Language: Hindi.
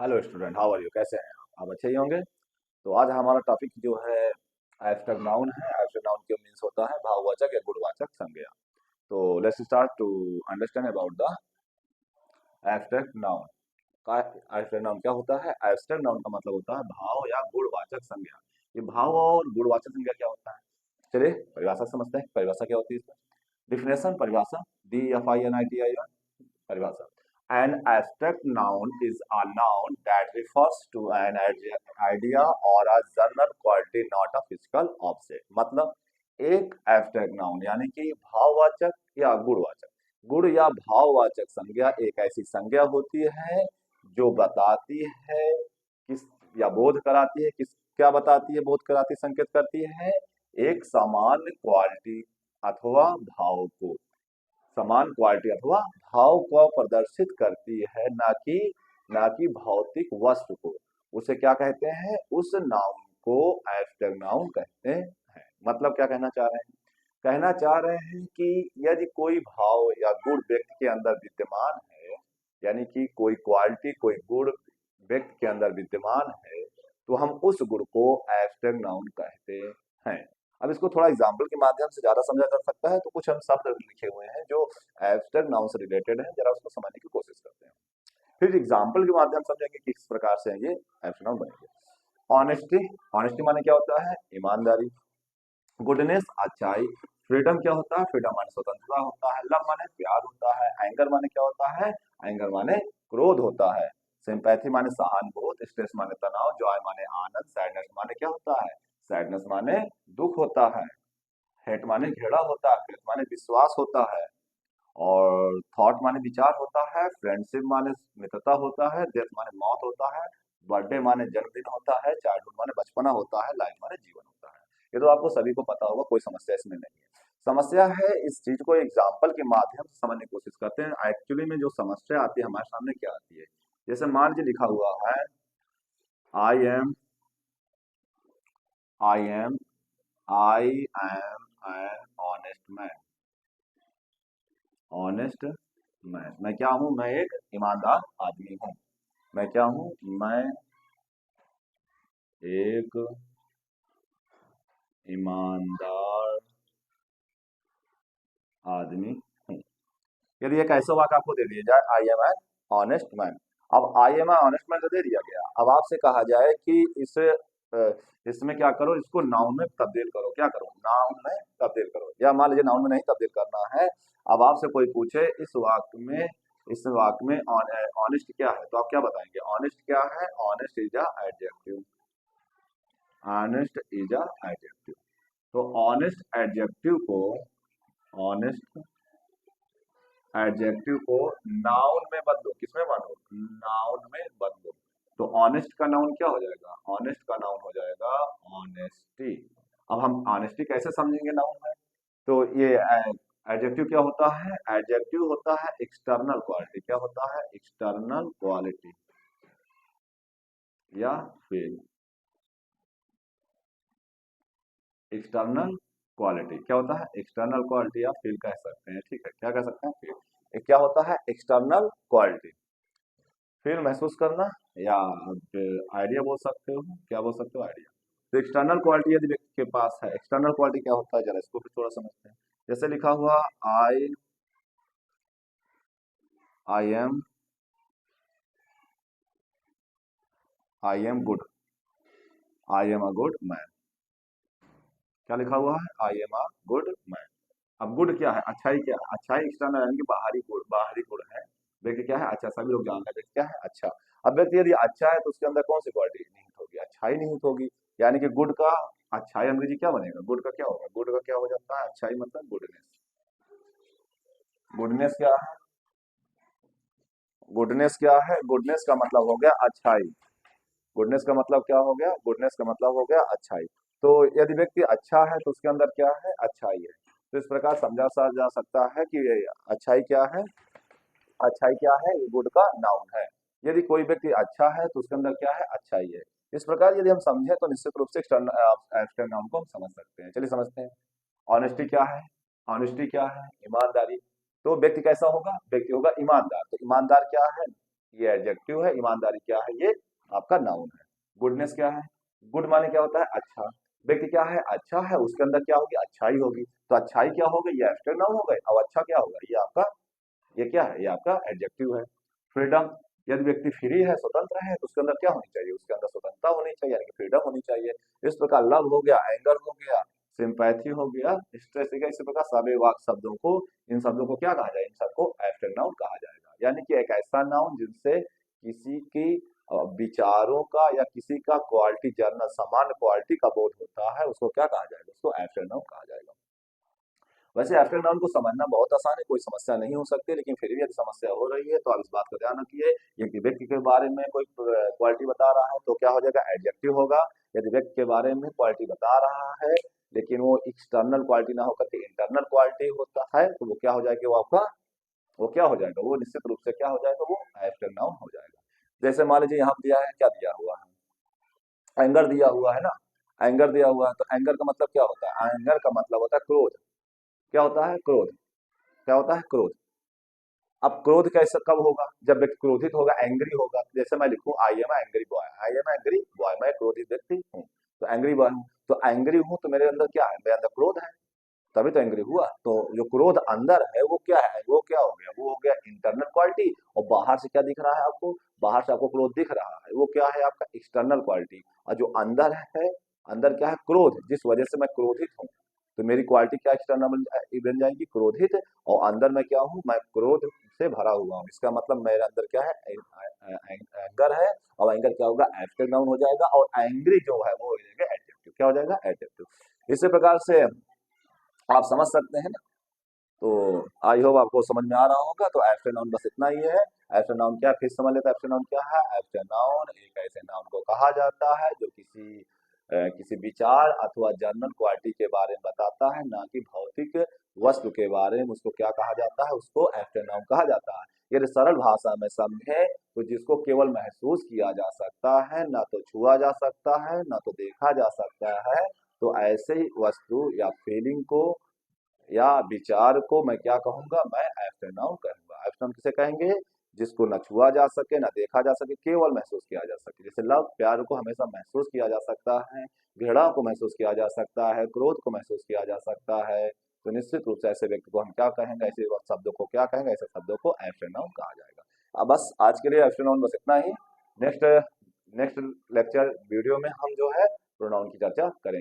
Hello student, how are you? कैसे हैं आप अच्छे ही होंगे। तो आज हमारा टॉपिक जो है एब्स्ट्रैक्ट नाउन है। एब्स्ट्रैक्ट नाउन के मीन्स होता है भाववाचक या गुणवाचक संज्ञा। तो let's start to understand about the abstract noun का। एब्स्ट्रैक्ट नाउन क्या होता है? एब्स्ट्रैक्ट नाउन का मतलब होता है भाव या गुणवाचक संज्ञा। ये भाव और गुणवाचक संज्ञा क्या होता है? चलिए परिभाषा समझते हैं। परिभाषा क्या होती है इसमें? डिफिनेशन, परिभाषा, DFINITI परिभाषा। An abstract noun is a noun that refers to an idea or a general quality, not a physical object। मतलब एक एब्स्ट्रैक्ट नाउन यानी कि भाववाचक या गुणवाचक, गुण या भाववाचक संज्ञा एक ऐसी संज्ञा होती है जो बताती है किस, या बोध कराती है किस, क्या बताती है? बोध कराती, संकेत करती है एक सामान्य क्वालिटी अथवा भाव को, समान क्वालिटी अथवा भाव को प्रदर्शित करती है, ना कि भौतिक वस्तु को। उसे क्या कहते हैं? उस नाउन को एब्स्ट्रैक्ट नाउन कहते हैं। मतलब क्या कहना चाह रहे हैं? कहना चाह रहे हैं कि यदि कोई भाव या गुण व्यक्ति के अंदर विद्यमान है, यानी कि कोई क्वालिटी, कोई गुण व्यक्ति के अंदर विद्यमान है, तो हम उस गुण को एब्स्ट्रैक्ट नाउन कहते हैं। अब इसको थोड़ा एग्जाम्पल के माध्यम से ज्यादा समझा जा सकता है, तो कुछ हम शब्द लिखे हुए हैं जो एब्स्ट्रैक्ट नाउन से रिलेटेड है, जरा उसको समझने की कोशिश करते हैं। फिर एग्जाम्पल के माध्यम से समझेंगे कि किस प्रकार से ये एब्स्ट्रैक्ट नाउन बनेंगे। ऑनेस्टी, ऑनेस्टी माने क्या होता है? ईमानदारी। गुडनेस, अच्छाई। फ्रीडम क्या होता है? फ्रीडम माने स्वतंत्रता होता है। लव माने प्यार होता है। एंगर माने क्या होता है? एंगर माने क्रोध होता है। सिंपैथी माने सहानुभूति। स्ट्रेस माने तनाव। जॉय माने आनंद। सैडनेस माने क्या होता है? सैडनेस माने दुख होता है। हेट माने घृणा होता है। फेथ माने विश्वास होता है। और थॉट माने विचार होता है। फ्रेंडशिप माने मित्रता होता है। डेथ माने मौत होता है। बर्थडे माने जन्मदिन होता है। चाइल्डहुड माने बचपना होता है। लाइफ माने जीवन होता है। ये तो आपको सभी को पता होगा, कोई समस्या इसमें नहीं है। समस्या है इस चीज को एग्जाम्पल के माध्यम से समझने की कोशिश करते हैं। एक्चुअली में जो समस्या आती है हमारे सामने क्या आती है? जैसे मान लीजिए लिखा हुआ है I am I am I am an honest man. Honest मैं क्या हूं? मैं एक ईमानदार आदमी हूं। मैं क्या हूं? मैं एक ईमानदार आदमी हूं। यदि एक ऐसा वाक्य आपको दे दिया जाए I am an honest man. अब I am an honest man तो दे दिया गया। अब आपसे कहा जाए कि इसे इसमें क्या करो, इसको नाउन में तब्दील करो। क्या करो? नाउन में तब्दील करो। या मान लीजिए नाउन में नहीं तब्दील करना है। अब आपसे कोई पूछे इस वाक्य में ऑनेस्ट क्या है, तो आप क्या बताएंगे? ऑनेस्ट क्या है? Honest is a adjective. Honest is a adjective. तो ऑनेस्ट एडजेक्टिव को नाउन में बदलो। किसमें बदलो? नाउन में बदलो। तो ऑनेस्ट का नाउन क्या हो जाएगा? ऑनेस्ट का नाउन हो जाएगा ऑनेस्टी। अब हम ऑनेस्टी कैसे समझेंगे नाउन में? तो ये एडजेक्टिव क्या होता है? एडजेक्टिव होता है एक्सटर्नल क्वालिटी। क्या होता है? एक्सटर्नल क्वालिटी या फिर एक्सटर्नल क्वालिटी। क्या होता है? एक्सटर्नल क्वालिटी या फील कह सकते हैं। ठीक है, क्या कह सकते हैं? फील। ये क्या होता है? External quality. फील महसूस करना, या आइडिया बोल सकते हो। क्या बोल सकते हो? आइडिया। तो एक्सटर्नल क्वालिटी यदि व्यक्ति के पास है, एक्सटर्नल क्वालिटी क्या होता है, जरा इसको फिर थोड़ा समझते हैं। जैसे लिखा हुआ I I am I am good. I am a good man. क्या लिखा हुआ है? I am a good man. अब गुड क्या है? अच्छाई क्या है? अच्छाई एक्सटर्नल यानी कि बाहरी गुण, बाहरी गुण है। व्यक्ति क्या है? अच्छा। सभी लोग जानते हैं व्यक्ति क्या है? अच्छा। अब व्यक्ति यदि अच्छा है तो उसके अंदर कौन सी क्वालिटी निहित होगी? अच्छाई निहित होगी। यानी कि गुड का अच्छाई अंग्रेजी क्या बनेगा? गुड का क्या होगा? गुड का क्या हो जाता है? अच्छाई मतलब गुडनेस। गुडनेस क्या है? गुडनेस क्या है? गुडनेस का मतलब हो गया अच्छाई। गुडनेस का मतलब क्या हो गया? गुडनेस का मतलब हो गया अच्छाई। तो यदि व्यक्ति अच्छा है तो उसके अंदर क्या है? अच्छाई है। तो इस प्रकार समझा सा जा सकता है कि ये अच्छाई क्या है? अच्छाई क्या है? ये गुड का नाउन है। यदि कोई व्यक्ति अच्छा है तो उसके अंदर क्या है? अच्छाई है। इस प्रकार यदि हम समझे तो निश्चित रूप से एक्सटर्नल नाउन को हम समझ सकते हैं। चलिए समझते हैं। ऑनेस्टी क्या है? ऑनेस्टी क्या है? ईमानदारी। तो व्यक्ति कैसा होगा? व्यक्ति होगा ईमानदार। तो ईमानदार क्या है? ये एडजेक्टिव है, ईमानदारी क्या है, ये आपका नाउन है। गुडनेस क्या है, गुड माने क्या होता है, अच्छा। व्यक्ति क्या है, अच्छा है, उसके अंदर क्या होगी, अच्छाई होगी, तो अच्छाई क्या हो गई, ये एब्स्ट्रैक्ट नाउन हो गए। अब अच्छा क्या होगा, ये आपका, ये क्या है, ये आपका एडजेक्टिव है। फ्रीडम, यदि व्यक्ति फ्री है, स्वतंत्र है, तो उसके अंदर क्या होनी चाहिए, उसके अंदर स्वतंत्रता होनी चाहिए, यानी कि फ्रीडम होनी चाहिए। इस प्रकार लव हो गया, एंगर हो गया, सिंपैथी हो गया, स्ट्रेस हो गया, इसी प्रकार सभी वाक शब्दों को, इन शब्दों को क्या कहा जाए, इन सबको एब्स्ट्रैक्ट नाउन कहा जाएगा। यानी कि एक ऐसा नाउन जिनसे किसी की विचारों का या किसी का क्वालिटी, जनरल सामान्य क्वालिटी का बोध होता है, उसको क्या कहा जाएगा, उसको एब्स्ट्रैक्ट नाउन कहा जाएगा। वैसे एब्स्ट्रैक्ट नाउन को समझना बहुत आसान है, कोई समस्या नहीं हो सकती, लेकिन फिर भी यदि समस्या हो रही है तो आप इस बात को ध्यान रखिए, यदि व्यक्ति के बारे में कोई क्वालिटी बता रहा है तो क्या हो जाएगा, एडजेक्टिव होगा। यदि व्यक्ति के बारे में क्वालिटी बता रहा है लेकिन वो एक्सटर्नल क्वालिटी ना होकर के इंटरनल क्वालिटी होता है, तो वो क्या हो जाएगा, वो आपका, वो क्या हो जाएगा, वो निश्चित रूप से क्या हो जाएगा, वो एब्स्ट्रैक्ट नाउन हो जाएगा। जैसे मान लीजिए यहाँ दिया है, क्या दिया हुआ है, एंगर दिया हुआ है ना, एंगर दिया हुआ है, तो एंगर का मतलब क्या होता है, एंगर का मतलब होता है क्रोध। क्या होता है, क्रोध। क्या होता है, क्रोध। अब क्रोध कैसे कब होगा, जब व्यक्ति क्रोधित होगा, एंग्री होगा। जैसे मैं लिखूं I am angry boy, I am angry boy, मैं क्रोधित व्यक्ति हूँ, तो एंग्री बॉय हूँ। तो एंग्री हूँ तो मेरे अंदर क्या है, मेरे अंदर क्रोध है, तभी तो एंग्री हुआ। तो जो क्रोध अंदर है वो क्या है, वो क्या हो गया, वो हो गया इंटरनल क्वालिटी। और बाहर से क्या दिख रहा है आपको, बाहर से आपको क्रोध दिख रहा है, वो क्या है, आपका एक्सटर्नल क्वालिटी। और जो अंदर है, अंदर क्या है, क्रोध, जिस वजह से मैं क्रोधित हूँ, तो मेरी क्वालिटी क्या एक्सटर्नल बन जाएगी, क्रोधित। और अंदर मैं क्या हूँ, मैं क्रोध से भरा हुआ हूँ, इसका मतलब मेरे अंदर क्या है, एंगर है। और एंगर क्या होगा, एब्स्ट्रैक्ट नाउन हो जाएगा। और एंग्री जो है वो हो जाएगा एडजेक्टिव, क्या हो जाएगा, एडजेक्टिव। इसी प्रकार से आप समझ सकते हैं ना। तो आई होप आपको समझ में आ रहा होगा। तो एब्स्ट्रैक्ट नाउन बस इतना ही है। एब्स्ट्रैक्ट नाउन क्या है, फिर समझ लेते हैं एब्स्ट्रैक्ट नाउन क्या है। एब्स्ट्रैक्ट नाउन एक ऐसे नाउन को कहा जाता है जो किसी विचार अथवा जनरल क्वालिटी के बारे में बताता है, ना कि भौतिक वस्तु के बारे में। उसको क्या कहा जाता है, उसको एब्स्ट्रैक्ट नाउन कहा जाता है। यदि सरल भाषा में समझे तो जिसको केवल महसूस किया जा सकता है, ना तो छुआ जा सकता है, ना तो देखा जा सकता है, तो ऐसे ही वस्तु या फीलिंग को या विचार को मैं क्या कहूंगा, मैं एब्स्ट्रैक्ट नाउन कहूंगा। एब्स्ट्रैक्ट नाउन किसे कहेंगे, जिसको न छुआ जा सके, न देखा जा सके, केवल महसूस किया जा सके। जैसे लव, प्यार को हमेशा महसूस किया जा सकता है, घृणा को महसूस किया जा सकता है, क्रोध को महसूस किया जा सकता है। तो निश्चित रूप से ऐसे व्यक्ति को हम क्या कहेंगे, ऐसे शब्दों को क्या कहेंगे, ऐसे शब्दों को एब्स्ट्रैक्ट नाउन कहा जाएगा। अब बस आज के लिए एब्स्ट्रैक्ट नाउन बस इतना ही। नेक्स्ट नेक्स्ट लेक्चर वीडियो में हम जो है प्रोनाउन की चर्चा करेंगे।